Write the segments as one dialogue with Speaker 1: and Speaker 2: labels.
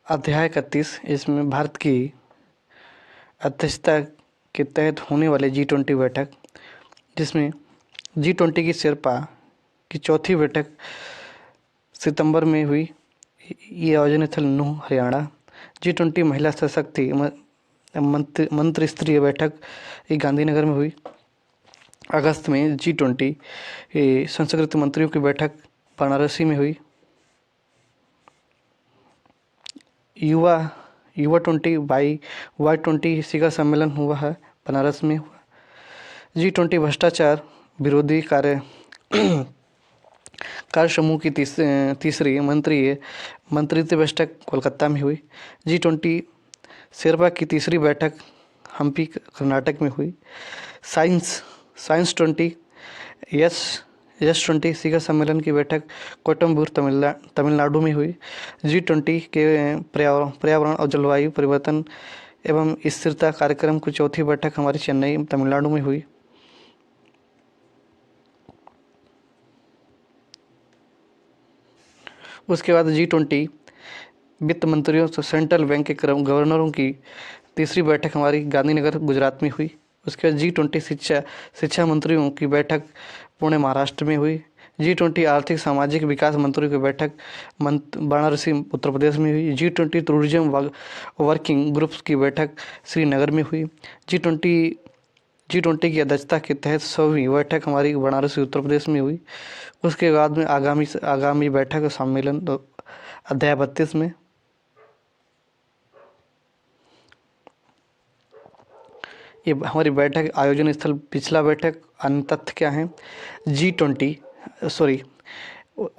Speaker 1: अध्याय 31 इसमें भारत की अध्यक्षता के तहत होने वाले G20 बैठक, जिसमें G20 की शेरपा की चौथी बैठक सितंबर में हुई। ये आयोजन स्थल नूह, हरियाणा। G20 महिला सशक्ति मंत्रिस्तरीय बैठक ये गांधीनगर में हुई। अगस्त में G20 संस्कृति मंत्रियों की बैठक बनारसी में हुई। युवा युवा 20 Y20 शिखर सम्मेलन हुआ है, बनारस में हुआ। G20 भ्रष्टाचार विरोधी कार्य समूह की तीसरी मंत्रित्व बैठक कोलकाता में हुई। G20 शेरपा की तीसरी बैठक हम्पी, कर्नाटक में हुई। साइंस 20 यस 20 शिखर सम्मेलन की बैठक कोटम्बूर, तमिलनाडु में हुई। G20 के पर्यावरण और जलवायु परिवर्तन एवं स्थिरता कार्यक्रम की चौथी बैठक हमारी चेन्नई, तमिलनाडु में हुई। उसके बाद G20 वित्त मंत्रियों से सेंट्रल बैंक के गवर्नरों की तीसरी बैठक हमारी गांधीनगर, गुजरात में हुई। उसके बाद G20 शिक्षा मंत्रियों की बैठक पुणे, महाराष्ट्र में हुई। G20 आर्थिक सामाजिक विकास मंत्रियों की बैठक वाराणसी, उत्तर प्रदेश में हुई। G20 टूरिज्म वर्किंग ग्रुप्स की बैठक श्रीनगर में हुई। G20 की अध्यक्षता के तहत 100वीं बैठक हमारी वाराणसी, उत्तर प्रदेश में हुई। उसके बाद में आगामी बैठक सम्मेलन अध्याय 32 में ये हमारी बैठक आयोजन स्थल, पिछला बैठक, अन्य तथ्य क्या हैं। G20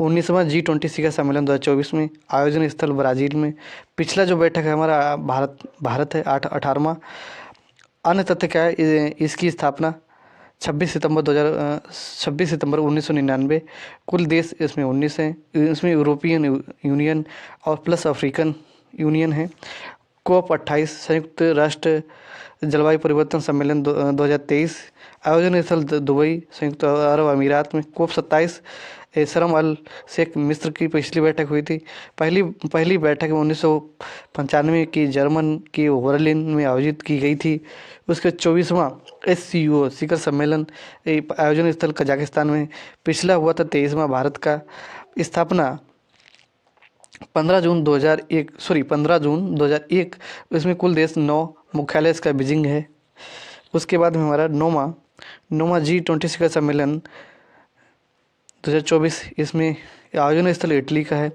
Speaker 1: 19वां G20 शिखर सम्मेलन 2024 में, आयोजन स्थल ब्राज़ील में। पिछला जो बैठक है हमारा भारत है, 18वां। अन्य तथ्य क्या है, इसकी स्थापना 26 सितंबर 1999। कुल देश इसमें 19 हैं। इसमें यूरोपियन यूनियन और प्लस अफ्रीकन यूनियन है। COP 28 संयुक्त राष्ट्र जलवायु परिवर्तन सम्मेलन 2023, आयोजन स्थल दुबई, संयुक्त अरब अमीरात में। COP 27 शर्म अल शेख मिस्र की पिछली बैठक हुई थी। पहली बैठक 1995 की जर्मन की बर्लिन में आयोजित की गई थी। उसके 24वां SCO शिखर सम्मेलन आयोजन स्थल कजाकिस्तान में। पिछला हुआ था 23वां भारत का। स्थापना 15 जून 2001। इसमें कुल देश 9, मुख्यालय इसका बीजिंग है। उसके बाद में हमारा नौवां G20 शिखर सम्मेलन 2024, इसमें आयोजन स्थल इटली का है।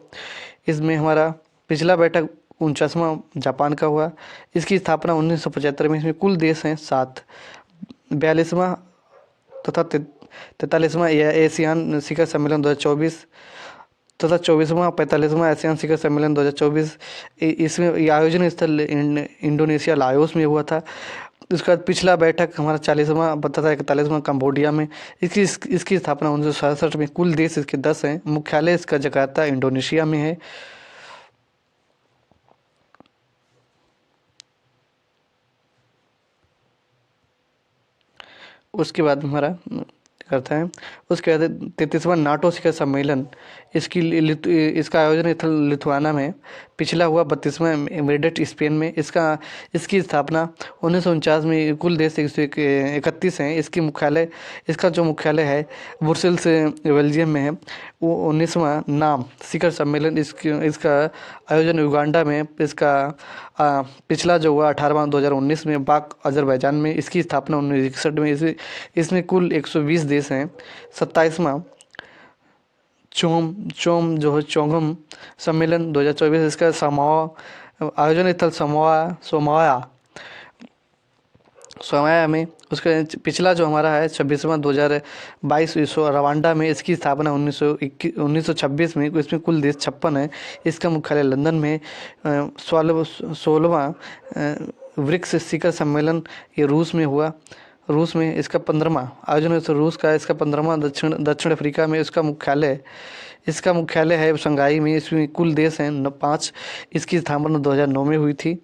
Speaker 1: इसमें हमारा पिछला बैठक 49वां जापान का हुआ। इसकी स्थापना 1975 में। इसमें कुल देश हैं 7। 42वां तथा 43वां एशियान शिखर सम्मेलन 2024 तथा 24वां 45वां आसियान शिखर सम्मेलन 2024। इसमें ये आयोजन स्थल इंडोनेशिया, लाओस में हुआ था। उसके बाद पिछला बैठक हमारा 40वां तथा 41वां कंबोडिया में। इसकी स्थापना 1967 में। कुल देश इसके 10 हैं। मुख्यालय इसका जकार्ता, इंडोनेशिया में है। उसके बाद हमारा करता है। उसके बाद 33वां नाटो शिखर सम्मेलन, इसका आयोजन स्थल लिथुआना में। पिछला हुआ 32वां मेड्रिड, स्पेन में। इसकी स्थापना 1949 में। कुल देश 131 हैं। इसका जो मुख्यालय है ब्रुसेल्स, बेल्जियम में है। वो 19वां नाम शिखर सम्मेलन, इसका आयोजन युगांडा में। इसका पिछला जो हुआ 18वां 2019 में, बाक, अजरबैजान में। इसकी स्थापना 1961 में। इसमें कुल 120 देश हैं। 27वां चोम जो है चोंगम सम्मेलन 2024, इसका आयोजन स्थल सोमाया में। उसका पिछला जो हमारा है 26वां 2022 रवांडा में। इसकी स्थापना 1926 में। इसमें कुल देश 56 है। इसका मुख्यालय लंदन में। 16वां ब्रिक्स शिखर सम्मेलन ये रूस में हुआ। रूस में इसका 15वां आयोजन रूस का। इसका 15वां दक्षिण अफ्रीका में। इसका मुख्यालय है शंघाई में। इसमें कुल देश हैं 5। इसकी स्थापना 2009 में हुई थी।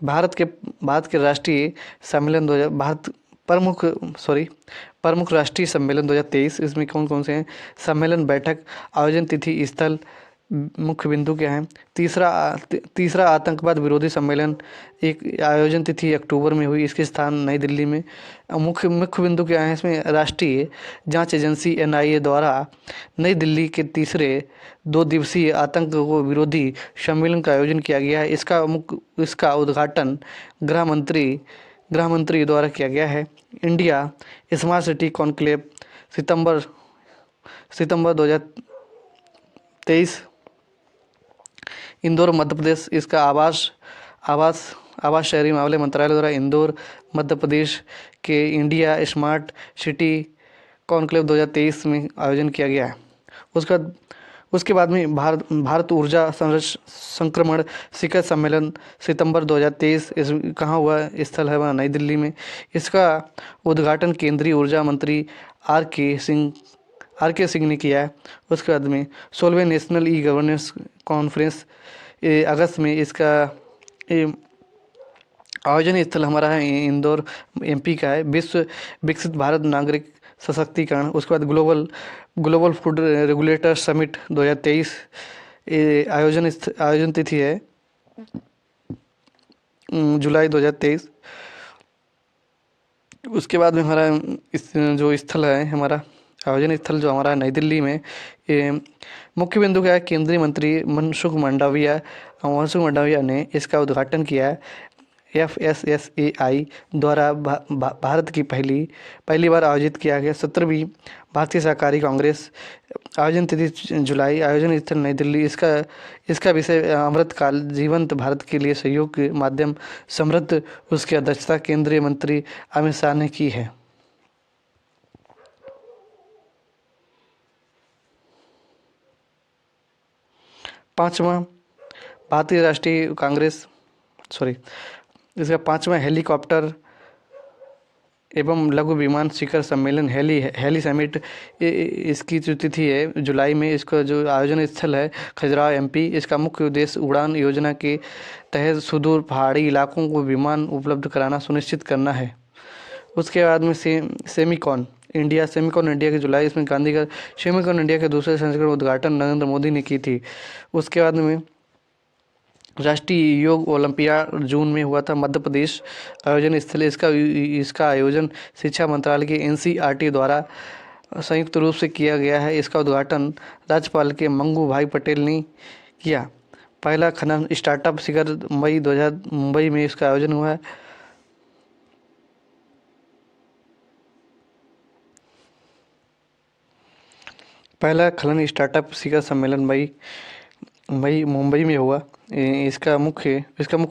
Speaker 1: भारत के राष्ट्रीय सम्मेलन 2000 भारत प्रमुख सॉरी प्रमुख राष्ट्रीय सम्मेलन 2023, इसमें कौन कौन से हैं? सम्मेलन, बैठक, आयोजन तिथि, स्थल, मुख्य बिंदु क्या है? तीसरा आतंकवाद विरोधी सम्मेलन, एक आयोजन तिथि अक्टूबर में हुई, इसके स्थान नई दिल्ली में। मुख्य मुख्य बिंदु क्या है इसमें? राष्ट्रीय जांच एजेंसी NIA द्वारा नई दिल्ली के तीसरे 2 दिवसीय आतंक विरोधी सम्मेलन का आयोजन किया गया है। इसका उद्घाटन गृह मंत्री द्वारा किया गया है। इंडिया स्मार्ट सिटी कॉन्क्लेव, सितंबर 2023, इंदौर मध्य प्रदेश। इसका आवास आवास शहरी मामले मंत्रालय द्वारा इंदौर मध्य प्रदेश के इंडिया स्मार्ट सिटी कॉन्क्लेव 2023 में आयोजन किया गया है। उसके बाद में भारत ऊर्जा संक्रमण शिखर सम्मेलन सितंबर 2023, इस कहाँ हुआ? स्थल है वहाँ नई दिल्ली में। इसका उद्घाटन केंद्रीय ऊर्जा मंत्री आर के सिंह ने किया है। उसके बाद में 16वें नेशनल ई गवर्नेंस कॉन्फ्रेंस अगस्त में, इसका आयोजन स्थल हमारा है इंदौर MP का है। विश्व विकसित भारत नागरिक सशक्तिकरण। उसके बाद ग्लोबल फूड रेगुलेटर समिट 2023, आयोजन तिथि है जुलाई 2023। उसके बाद में हमारा जो स्थल है, हमारा आयोजन स्थल जो हमारा नई दिल्ली में, मुख्य बिंदु क्या है? केंद्रीय मंत्री मनसुख मंडाविया ने इसका उद्घाटन किया है। FSSAI द्वारा भारत की पहली बार आयोजित किया गया 17वीं भारतीय सहकारी कांग्रेस, आयोजन तिथि जुलाई, आयोजन स्थल नई दिल्ली। इसका विषय अमृतकाल जीवंत भारत के लिए सहयोग के माध्यम समृद्ध। उसकी अध्यक्षता केंद्रीय मंत्री अमित शाह ने की है। पांचवा भारतीय राष्ट्रीय कांग्रेस इसका 5वां हेलीकॉप्टर एवं लघु विमान शिखर सम्मेलन हेली समिट, इसकी जो तिथि है जुलाई में। इसका जो आयोजन स्थल है खजुराहो MP। इसका मुख्य उद्देश्य उड़ान योजना के तहत सुदूर पहाड़ी इलाकों को विमान उपलब्ध कराना सुनिश्चित करना है। उसके बाद में सेमिकॉन इंडिया की जुलाई, इसमें गांधी का सेमिकॉन इंडिया के दूसरे संस्करण उद्घाटन नरेंद्र मोदी ने की थी। उसके बाद में राष्ट्रीय योग ओलंपियाड जून में हुआ था मध्य प्रदेश, आयोजन स्थल। इसका आयोजन शिक्षा मंत्रालय के NCERT द्वारा संयुक्त रूप से किया गया है। इसका उद्घाटन राज्यपाल के मंगू भाई पटेल ने किया। पहला खनन स्टार्टअप शिखर मुंबई में इसका आयोजन हुआ है। पहला खनन स्टार्टअप शिखर सम्मेलन मुंबई में हुआ। इसका मुख्य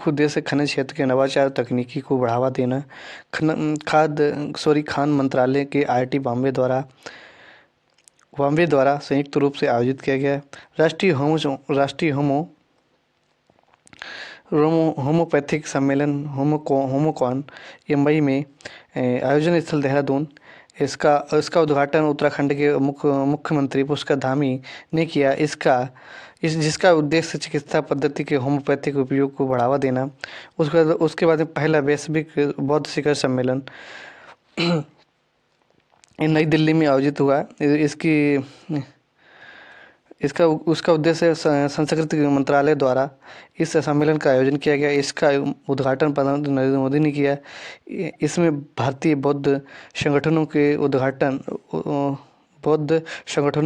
Speaker 1: उद्देश्य खनिज क्षेत्र के नवाचार तकनीकी को बढ़ावा देना। खान मंत्रालय के IIT बॉम्बे द्वारा संयुक्त रूप से आयोजित किया गया। राष्ट्रीय होम्योपैथिक सम्मेलन होमोकॉन मुंबई में, आयोजन स्थल देहरादून। इसका उद्घाटन उत्तराखंड के मुख्यमंत्री पुष्कर धामी ने किया। जिसका उद्देश्य चिकित्सा पद्धति के होम्योपैथिक उपयोग को बढ़ावा देना। उसके बाद पहला वैश्विक बौद्ध शिखर सम्मेलन नई दिल्ली में आयोजित हुआ। उसका उद्देश्य संस्कृति मंत्रालय द्वारा इस सम्मेलन का आयोजन किया गया। इसका उद्घाटन प्रधानमंत्री नरेंद्र मोदी ने किया। इसमें भारतीय बौद्ध संगठनों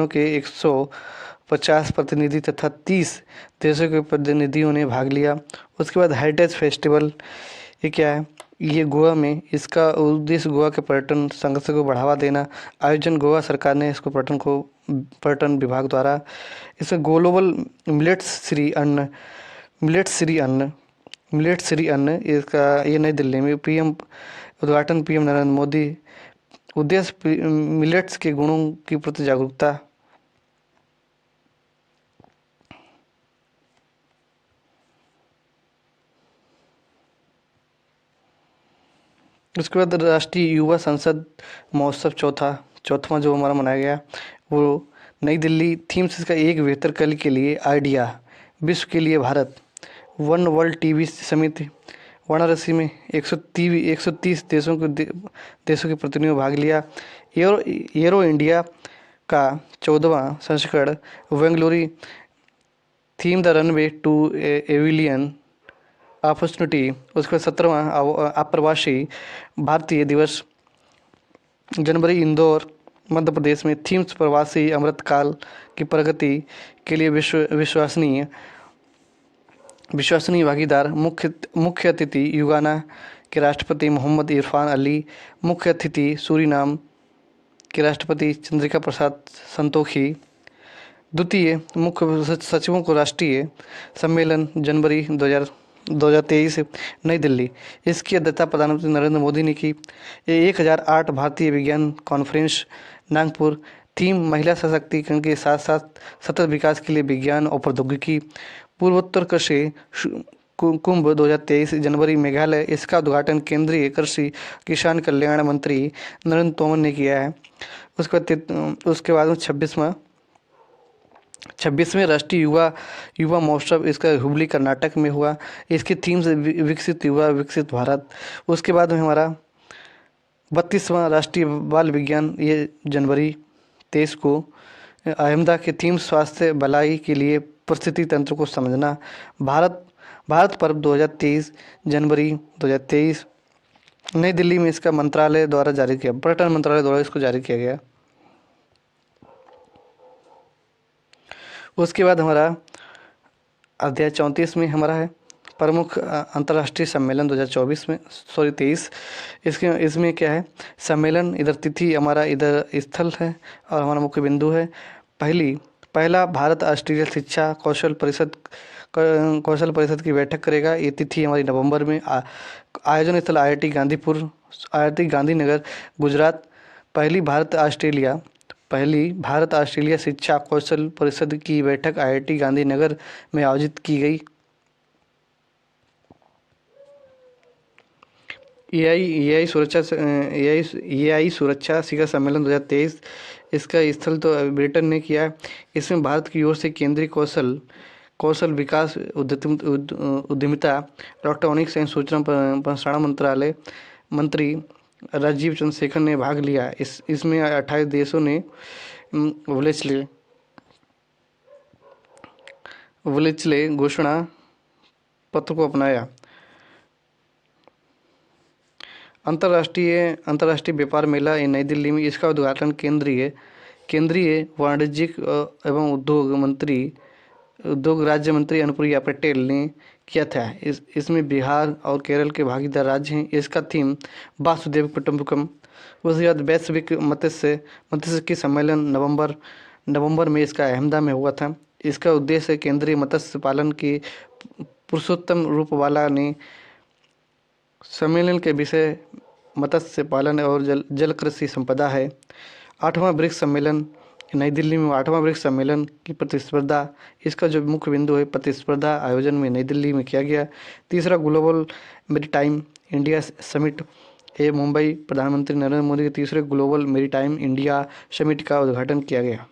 Speaker 1: के 150 प्रतिनिधि तथा 30 देशों के प्रतिनिधियों ने भाग लिया। उसके बाद हेरिटेज फेस्टिवल, ये क्या है? ये गोवा में, इसका उद्देश्य गोवा के पर्यटन संस्कृति को बढ़ावा देना। आयोजन गोवा सरकार ने इसको पर्यटन विभाग द्वारा। इसमें ग्लोबल मिलेट श्री अन्न, इसका ये नई दिल्ली में उद्घाटन PM नरेंद्र मोदी। उद्देश्य मिलेट्स के गुणों की प्रति जागरूकता। उसके बाद राष्ट्रीय युवा संसद महोत्सव चौथवा जो हमारा मनाया गया वो नई दिल्ली। थीम्स इसका एक बेहतर कल के लिए आइडिया, विश्व के लिए भारत, वन वर्ल्ड TV समिति, वाराणसी में 130 देशों के प्रतिनिधियों भाग लिया। एरो इंडिया का 14वां संस्करण Bengaluru theme the runway to a billion opportunity. उसके बाद 17वां अप्रवासी भारतीय दिवस जनवरी इंदौर मध्य प्रदेश में थीम्स प्रवासी अमृतकाल की प्रगति के लिए विश्वसनीय भागीदार। मुख्य अतिथि युगाना के राष्ट्रपति मोहम्मद इरफान अली। मुख्य अतिथि सूरीनाम के राष्ट्रपति चंद्रिका प्रसाद संतोखी। द्वितीय मुख्य सचिवों को राष्ट्रीय सम्मेलन जनवरी 2023 नई दिल्ली। इसकी अध्यक्षता प्रधानमंत्री नरेंद्र मोदी ने की। 1008 भारतीय विज्ञान कॉन्फ्रेंस नागपुर। थीम महिला सशक्तिकरण के साथ साथ सतत विकास के लिए विज्ञान और प्रौद्योगिकी। पूर्वोत्तर कृषि कुंभ 2023 जनवरी मेघालय। इसका उद्घाटन केंद्रीय कृषि किसान कल्याण मंत्री नरेंद्र तोमर ने किया है। उसके बाद 26वें राष्ट्रीय युवा महोत्सव इसका हुबली कर्नाटक में हुआ। इसकी थीम से विकसित युवा विकसित भारत। उसके बाद में हमारा 32वां राष्ट्रीय बाल विज्ञान ये जनवरी 23 को अहमदा के थीम स्वास्थ्य भलाई के लिए परिस्थिति तंत्र को समझना। भारत पर्व 2023 जनवरी 2023 नई दिल्ली में इसका मंत्रालय द्वारा जारी किया, पर्यटन मंत्रालय द्वारा इसको जारी किया गया। उसके बाद हमारा अध्याय 34 में हमारा है प्रमुख अंतर्राष्ट्रीय सम्मेलन 23। इसमें क्या है सम्मेलन, इधर तिथि हमारा, इधर स्थल है और हमारा मुख्य बिंदु है। पहला भारत ऑस्ट्रेलिया शिक्षा कौशल परिषद की बैठक करेगा। ये तिथि हमारी नवंबर में। आयोजन स्थल IIT गांधीनगर गुजरात। पहली भारत ऑस्ट्रेलिया शिक्षा कौशल परिषद की बैठक IIT गांधीनगर में आयोजित की गई। एआई सुरक्षा शिखर सम्मेलन 2023 इसका स्थल तो ब्रिटेन ने किया। इसमें भारत की ओर से केंद्रीय कौशल विकास उद्यमिता इलेक्ट्रॉनिक्स एवं सूचना प्रसारण मंत्रालय मंत्री राजीव चंद्रशेखर ने भाग लिया। इसमें 28 देशों ने वुलेच्ले घोषणा पत्र को अपनाया। अंतर्राष्ट्रीय व्यापार मेला ये नई दिल्ली में। इसका उद्घाटन केंद्रीय वाणिज्यिक एवं उद्योग राज्य मंत्री अनुप्रिया पटेल ने किया था। इसमें बिहार और केरल के भागीदार राज्य हैं। इसका थीम वासुदेव कुटुंबकम। उसके बाद वैश्विक मत्स्य की सम्मेलन नवंबर में इसका अहमदा में हुआ था। इसका उद्देश्य केंद्रीय मत्स्य पालन की पुरुषोत्तम रूपवाला ने सम्मेलन के विषय मत्स्य पालन और जल कृषि संपदा है। 8वां ब्रिक्स सम्मेलन नई दिल्ली में। 8वां ब्रिक्स सम्मेलन की प्रतिस्पर्धा, इसका जो मुख्य बिंदु है प्रतिस्पर्धा आयोजन में नई दिल्ली में किया गया। तीसरा global maritime India summit Mumbai. प्रधानमंत्री नरेंद्र मोदी के तीसरे ग्लोबल मेरीटाइम इंडिया समिट का उद्घाटन किया गया।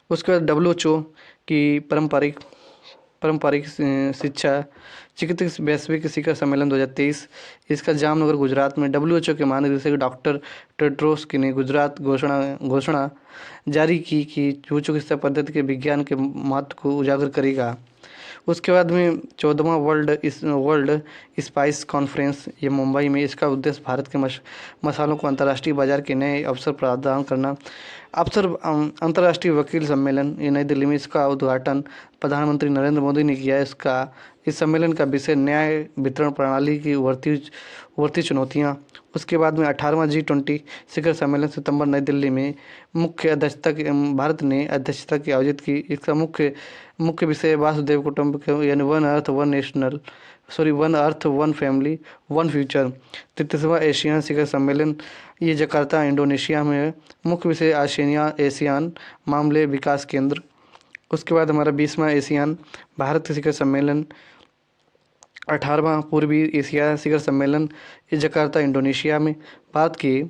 Speaker 1: उसके बाद WHO की पारंपरिक शिक्षा चिकित्सक वैश्विक शिखर सम्मेलन 2023 इसका जामनगर गुजरात में। WHO के महानिदेशक डॉक्टर टेड्रोस ने गुजरात घोषणा जारी की कि उच्च चिकित्सा पद्धति के विज्ञान के महत्व को उजागर करेगा। उसके बाद में 14वां वर्ल्ड स्पाइस कॉन्फ्रेंस ये मुंबई में। इसका उद्देश्य भारत के मसालों को अंतर्राष्ट्रीय बाजार के नए अवसर प्रदान करना। अंतर्राष्ट्रीय वकील सम्मेलन ये नई दिल्ली में। इसका उद्घाटन प्रधानमंत्री नरेंद्र मोदी ने किया। इस सम्मेलन का विषय न्याय वितरण प्रणाली की उभरती चुनौतियाँ। उसके बाद में 18वां G20 शिखर सम्मेलन सितंबर नई दिल्ली में भारत ने अध्यक्षता की आयोजित की। इसका मुख्य विषय वासुदेव कुटुंबकम यानी one earth one family one future. 33वां एशियान शिखर सम्मेलन ये जकार्ता इंडोनेशिया में है। मुख्य विषय एशियान मामले विकास केंद्र। उसके बाद हमारा 20वां एशियान भारत शिखर सम्मेलन। 18वां पूर्वी एशिया शिखर सम्मेलन ये जकार्ता इंडोनेशिया में। भारत की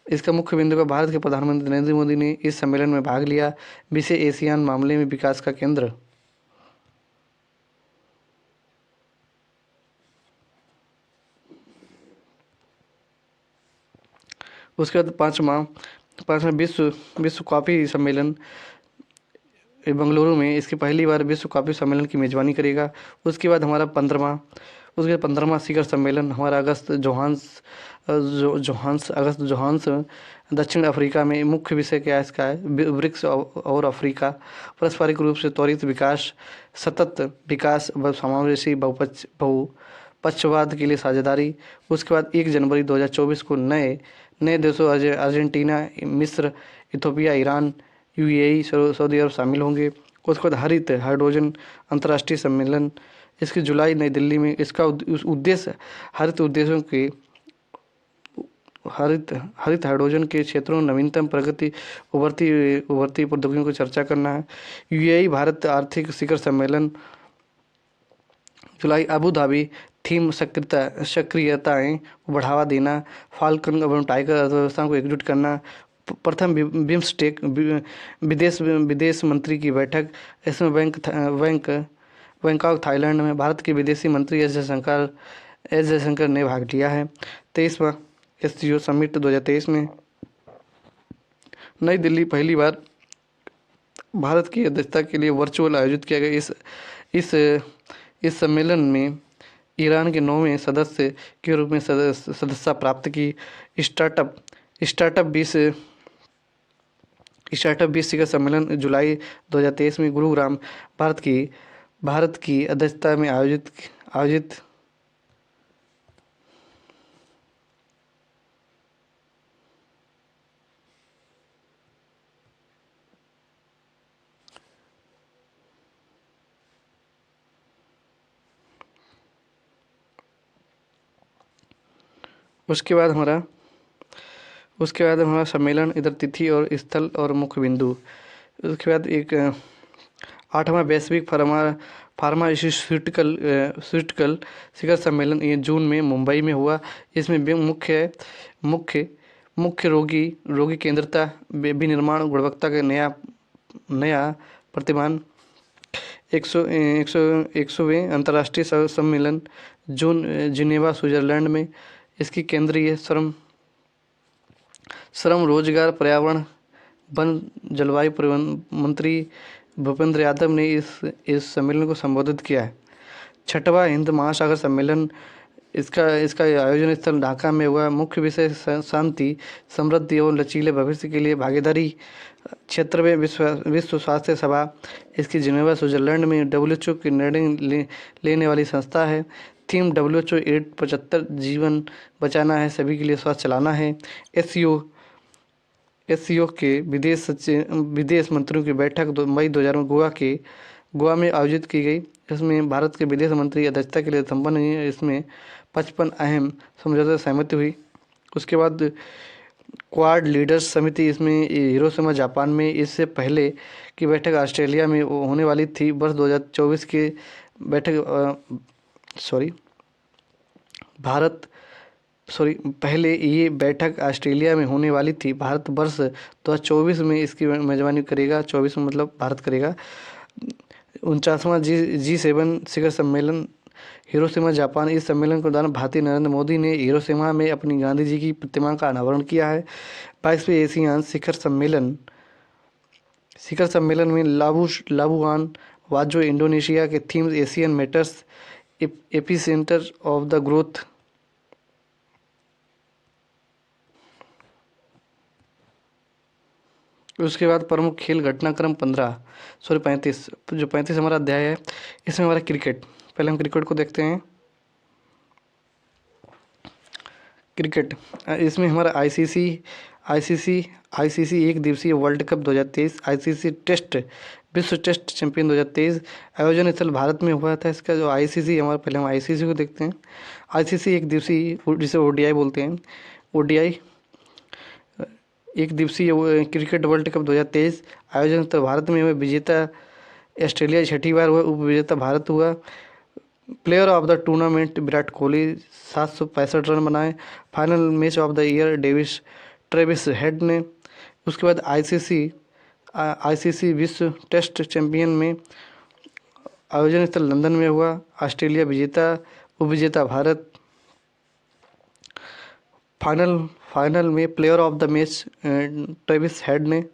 Speaker 1: इसका मुख्य बिंदु का भारत के प्रधानमंत्री नरेंद्र मोदी ने इस सम्मेलन में भाग लिया। विषय एशियान मामले में विकास का केंद्र। उसके बाद पाँचवा विश्व विश्व कॉफी सम्मेलन बेंगलुरु में इसकी पहली बार विश्व कॉफी सम्मेलन की मेजबानी करेगा। उसके बाद हमारा 15वां शिखर सम्मेलन हमारा अगस्त जोहान्स दक्षिण अफ्रीका में। मुख्य विषय क्या है इसका है, ब्रिक्स और अफ्रीका पारस्परिक रूप से त्वरित विकास, सतत विकास व समावेशी बहुपक्षवाद के लिए साझेदारी। उसके बाद 1 जनवरी 2024 को नए नए देशों अर्जेंटीना, मिस्र, इथोपिया, ईरान, यूएई, सऊदी अरब शामिल होंगे। उसके बाद हरित हाइड्रोजन अंतर्राष्ट्रीय सम्मेलन, इसकी जुलाई नई दिल्ली में। इसका उद्देश्य हरित हाइड्रोजन के क्षेत्रों में नवीनतम प्रगति, उभरती प्रौद्योगिकियों की चर्चा करना है। यूएई भारत आर्थिक शिखर सम्मेलन जुलाई, अबू धाबी, थीम सक्रियताएं को बढ़ावा देना, फाल्कन एवं टाइगर अर्थव्यवस्था को एकजुट करना। प्रथम बिम्स्टेक विदेश मंत्री की बैठक, इसमें बैंकॉक थाईलैंड में भारत के विदेशी मंत्री एस जयशंकर ने भाग लिया है। 23वां एससीओ समिट 2023 में नई दिल्ली पहली बार भारत की अध्यक्षता के लिए वर्चुअल आयोजित किया गया। इस सम्मेलन में ईरान के 9वें सदस्य के रूप में सदस्यता प्राप्त की। स्टार्टअप 20 शिखर सम्मेलन जुलाई 2023 में गुरुग्राम भारत की अध्यक्षता में आयोजित उसके बाद हमारा सम्मेलन इधर तिथि और स्थल और मुख्य बिंदु। उसके बाद एक 8वां वैश्विक फार्मास्यूटिकल शिखर सम्मेलन ये जून में मुंबई में हुआ। इसमें मुख्य रोगी केंद्रता, विनिर्माण गुणवत्ता का नया प्रतिमान। 100वें अंतर्राष्ट्रीय सम्मेलन जून जिनेवा स्विट्जरलैंड में। इसकी केंद्रीय श्रम, रोजगार, पर्यावरण, वन, जलवायु परिवर्तन मंत्री भूपेंद्र यादव ने इस सम्मेलन को संबोधित किया है। 6वां हिंद महासागर सम्मेलन, इसका आयोजन स्थल ढाका में हुआ। मुख्य विषय शांति, समृद्धि और लचीले भविष्य के लिए भागीदारी। 76वें विश्व स्वास्थ्य सभा, इसकी जिनेवा स्विट्जरलैंड में WHO की निर्णय लेने वाली संस्था है। थीम WHO 875 जीवन बचाना है, सभी के लिए स्वास्थ्य चलाना है। एससीओ के विदेश मंत्रियों की बैठक मई 2000 में गोवा में आयोजित की गई। इसमें भारत के विदेश मंत्री अध्यक्षता के लिए संपन्न हुई। इसमें 55 अहम समझौते सहमति हुई। उसके बाद क्वाड लीडर्स समिति, इसमें हिरोशिमा जापान में। इससे पहले की बैठक ऑस्ट्रेलिया में होने वाली थी। वर्ष 2024 की पहले ये बैठक ऑस्ट्रेलिया में होने वाली थी। भारत वर्ष 2024 में इसकी मेजबानी करेगा। 24 में मतलब भारत करेगा। 49वां G7 शिखर सम्मेलन हिरोशिमा जापान। इस सम्मेलन के दौरान भारतीय नरेंद्र मोदी ने हिरोशिमा में अपनी गांधी जी की प्रतिमा का अनावरण किया है। 22वें एशियान शिखर सम्मेलन में लाबुआन वाजो इंडोनेशिया के theme Asian matters, epicentre of the growth. उसके बाद प्रमुख खेल घटनाक्रम 35 जो 35 हमारा अध्याय है। इसमें हमारा क्रिकेट, पहले हम क्रिकेट को देखते हैं। क्रिकेट, इसमें हमारा आईसीसी एक दिवसीय वर्ल्ड कप 2023, आईसीसी टेस्ट विश्व टेस्ट चैंपियन 2023 आयोजन स्थल भारत में हुआ था। इसका जो आईसीसी हमारा, पहले हम आईसीसी को देखते हैं। आईसीसी एक दिवसीय, जिसे ओडीआई बोलते हैं, ओडीआई एक दिवसीय क्रिकेट वर्ल्ड कप 2023 आयोजन स्थल भारत में हुआ। विजेता ऑस्ट्रेलिया 6ठी बार हुआ, उपविजेता भारत हुआ। Player of the tournament Virat Kohli 765 run बनाए। Final match of the year Travis Head ने। उसके बाद आईसीसी विश्व टेस्ट चैंपियन में आयोजन स्थल लंदन में हुआ। ऑस्ट्रेलिया विजेता, उपविजेता भारत। फाइनल फाइनल में player of the match Travis Head ने।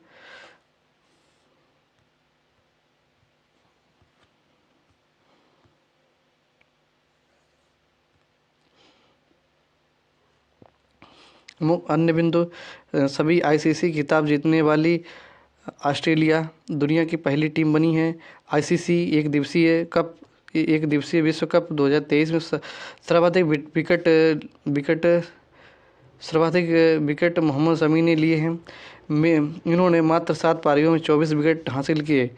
Speaker 1: अन्य बिंदु, सभी आईसीसी खिताब जीतने वाली ऑस्ट्रेलिया दुनिया की पहली टीम बनी है। आईसीसी एक दिवसीय विश्व कप 2023 में सर्वाधिक विकेट सर्वाधिक विकेट मोहम्मद शमी ने लिए हैं। इन्होंने मात्र 7 पारियों में 24 विकेट हासिल किए।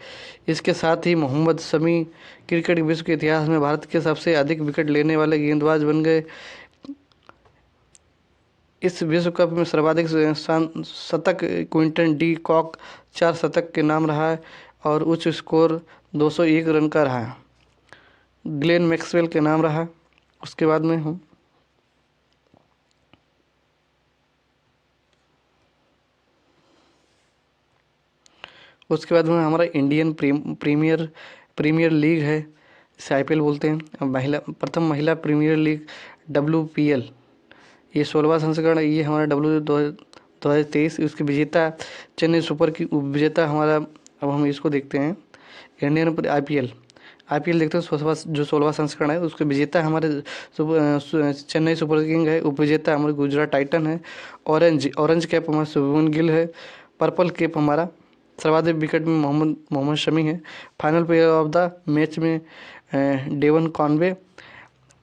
Speaker 1: इसके साथ ही मोहम्मद शमी क्रिकेट विश्व के इतिहास में भारत के सबसे अधिक विकेट लेने वाले गेंदबाज बन गए। इस विश्व कप में सर्वाधिक शतक क्विंटन डी कॉक 4 शतक के नाम रहा है और उच्च स्कोर 201 रन का रहा है, ग्लेन मैक्सवेल के नाम रहा। उसके बाद में हमारा इंडियन प्रीमियर लीग है, इसे आईपीएल बोलते हैं। प्रथम महिला प्रीमियर लीग WPL, ये 16वां संस्करण है। ये हमारा 2023। उसके विजेता चेन्नई सुपर की उपविजेता हमारा। अब हम इसको देखते हैं, इंडियन आईपीएल देखते हैं। 16वां संस्करण है, उसके विजेता हमारे चेन्नई सुपर किंग है। उपविजेता हमारे गुजरात टाइटन है। ऑरेंज कैप हमारा शुभमन गिल है। पर्पल कैप हमारा सर्वाधिक विकेट में मोहम्मद शमी है। Final player of the match में डेवन कॉनवे।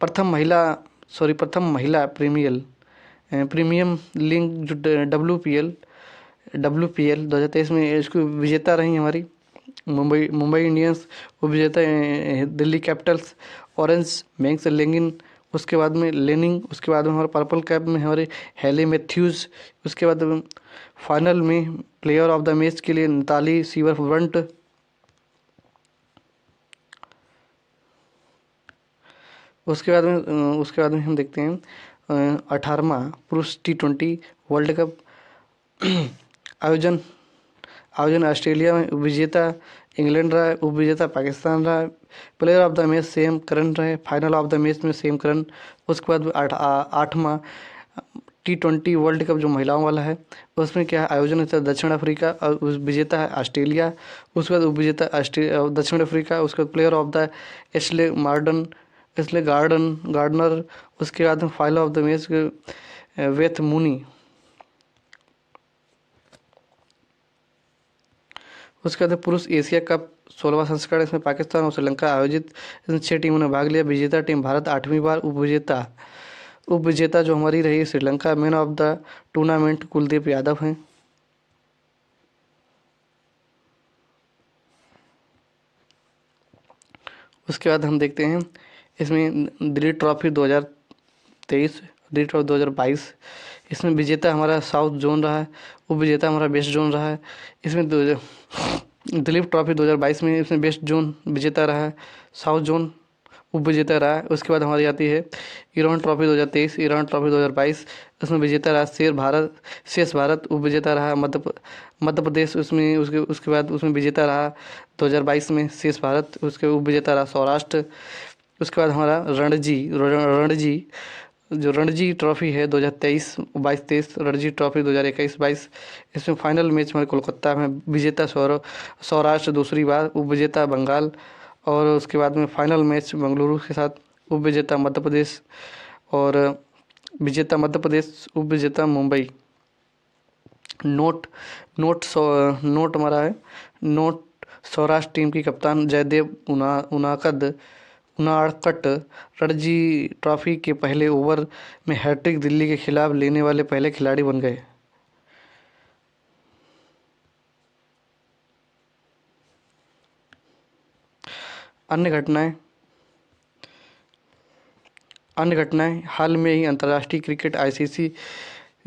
Speaker 1: प्रथम महिला प्रीमियम लीग जो WPL 2023 में इसकी विजेता रही हमारी मुंबई इंडियंस। उपविजेता Delhi Capitals, orange Meg Lanning. उसके बाद में हमारे पर्पल कैप में हमारे हेली मैथ्यूज। उसके बाद फाइनल में प्लेयर ऑफ द मैच के लिए नताली सीवरवंट। उसके बाद में हम देखते हैं 18वां पुरुष T20 वर्ल्ड कप आयोजन ऑस्ट्रेलिया में। विजेता इंग्लैंड रहा है, उपविजेता पाकिस्तान रहा है। Player of the match Sam Curran रहे, फाइनल ऑफ द मैच में सेम करन। उसके बाद 8वां T20 वर्ल्ड कप जो महिलाओं वाला है, उसमें क्या है, आयोजन होता है दक्षिण अफ्रीका और उस विजेता है ऑस्ट्रेलिया। उसके बाद उपविजेता दक्षिण अफ्रीका। उसके बाद player of the Ashleigh Gardner. उसके बाद में final of the match Beth Mooney. उसके बाद पुरुष एशिया कप 16वां संस्करण, इसमें पाकिस्तान और श्रीलंका आयोजित। इसमें 6 टीमों ने भाग लिया। विजेता टीम भारत 8वीं बार। उपविजेता जो हमारी रही Sri Lanka. Man of the tournament Kuldeep Yadav हैं। उसके बाद हम देखते हैं इसमें दिल्ली ट्रॉफी 2023, दिल्ली ट्रॉफी 2022। इसमें विजेता हमारा साउथ जोन रहा है, उपविजेता हमारा वेस्ट जोन रहा है। इसमें दिलीप ट्रॉफी 2022 में इसमें वेस्ट जोन विजेता रहा है, साउथ जोन उपविजेता रहा है। उसके बाद हमारी आती है ईरान ट्रॉफी 2023, ईरान ट्रॉफी 2022। उसमें विजेता रहा शेष भारत। उपविजेता रहा मध्य प्रदेश। उसके बाद उसमें विजेता रहा 2022 में शेष भारत। उसके उपविजेता रहा सौराष्ट्र। उसके बाद हमारा रणजी ट्रॉफी है 2023-22, रणजी ट्रॉफी 2021-22। इसमें फाइनल मैच हमारे कोलकाता में। विजेता सौराष्ट्र दूसरी बार, उपविजेता बंगाल। और उसके बाद में फाइनल मैच बेंगलुरु के साथ। उपविजेता मध्य प्रदेश और विजेता मध्य प्रदेश, उपविजेता मुंबई। नोट हमारा है, सौराष्ट्र टीम की कप्तान जयदेव उनाड़कट रणजी ट्रॉफी के पहले ओवर में हैट्रिक दिल्ली के खिलाफ लेने वाले पहले खिलाड़ी बन गए। अन्य घटनाएं हाल में ही अंतर्राष्ट्रीय cricket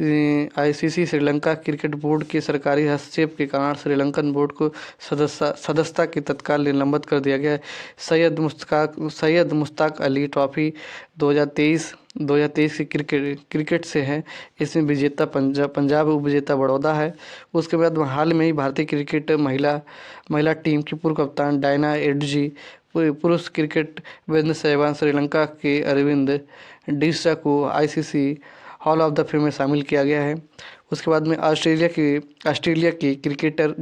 Speaker 1: ICC Sri Lanka cricket board के सरकारी हस्तक्षेप के कारण श्रीलंकन बोर्ड को सदस्यता के तत्काल निलंबित कर दिया गया है। सैयद मुश्ताक अली ट्रॉफी 2023 की क्रिकेट से है। इसमें विजेता पंजाब उपविजेता बड़ौदा है। उसके बाद हाल में ही भारतीय क्रिकेट महिला टीम की पूर्व कप्तान डायना एडजी, पुरुष क्रिकेट वैद्य सहवान श्रीलंका के अरविंद डिसा को ICC hall of the fame में शामिल किया गया है। उसके बाद में ऑस्ट्रेलिया के क्रिकेटर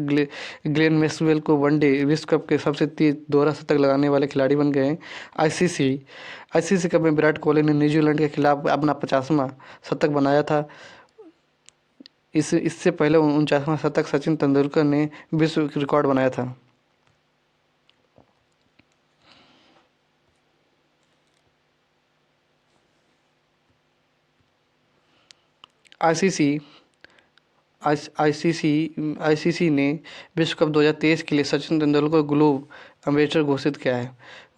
Speaker 1: ग्लेन मैक्सवेल को वनडे विश्व कप के सबसे तेज दोहरा शतक लगाने वाले खिलाड़ी बन गए हैं। आईसीसी कप में विराट कोहली ने न्यूजीलैंड के खिलाफ अपना 50वां शतक बनाया था। इससे पहले 49वां शतक सचिन तेंदुलकर ने विश्व रिकॉर्ड बनाया था। आईसीसी ने विश्व कप 2023 के लिए सचिन तेंदुलकर ग्लोब एम्बेसडर घोषित किया है।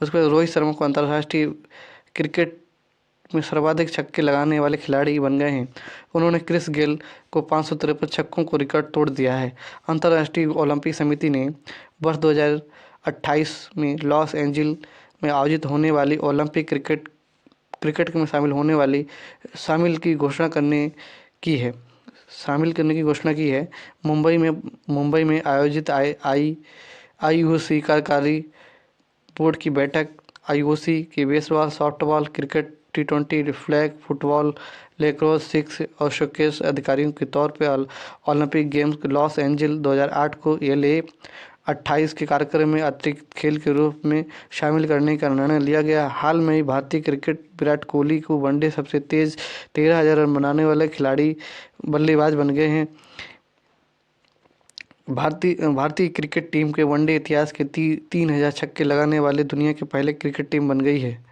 Speaker 1: उसके बाद रोहित शर्मा को अंतर्राष्ट्रीय क्रिकेट में सर्वाधिक छक्के लगाने वाले खिलाड़ी बन गए हैं। उन्होंने क्रिस गेल को 553 छक्कों को रिकॉर्ड तोड़ दिया है। अंतर्राष्ट्रीय ओलंपिक समिति ने वर्ष 2028 में लॉस एंजिल्स में आयोजित होने वाली ओलंपिक क्रिकेट में शामिल करने की घोषणा की है। मुंबई में आयोजित आईओसी कार्यकारी बोर्ड की बैठक आईओसी के बेसबॉल, सॉफ्टबॉल, क्रिकेट, टी20, फ्लैग फुटबॉल, लैक्रोस, सिक्स और शोकेस अधिकारियों के तौर पर ओलंपिक गेम्स लॉस एंजिल्स 2008 को LA 28 के कार्यक्रम में अतिरिक्त खेल के रूप में शामिल करने का निर्णय लिया गया। हाल में ही भारतीय क्रिकेट विराट कोहली को वनडे सबसे तेज 13,000 रन बनाने वाले खिलाड़ी बल्लेबाज बन गए हैं। भारतीय क्रिकेट टीम के वनडे इतिहास के 3,000 छक्के लगाने वाले दुनिया की पहले क्रिकेट टीम बन गई है।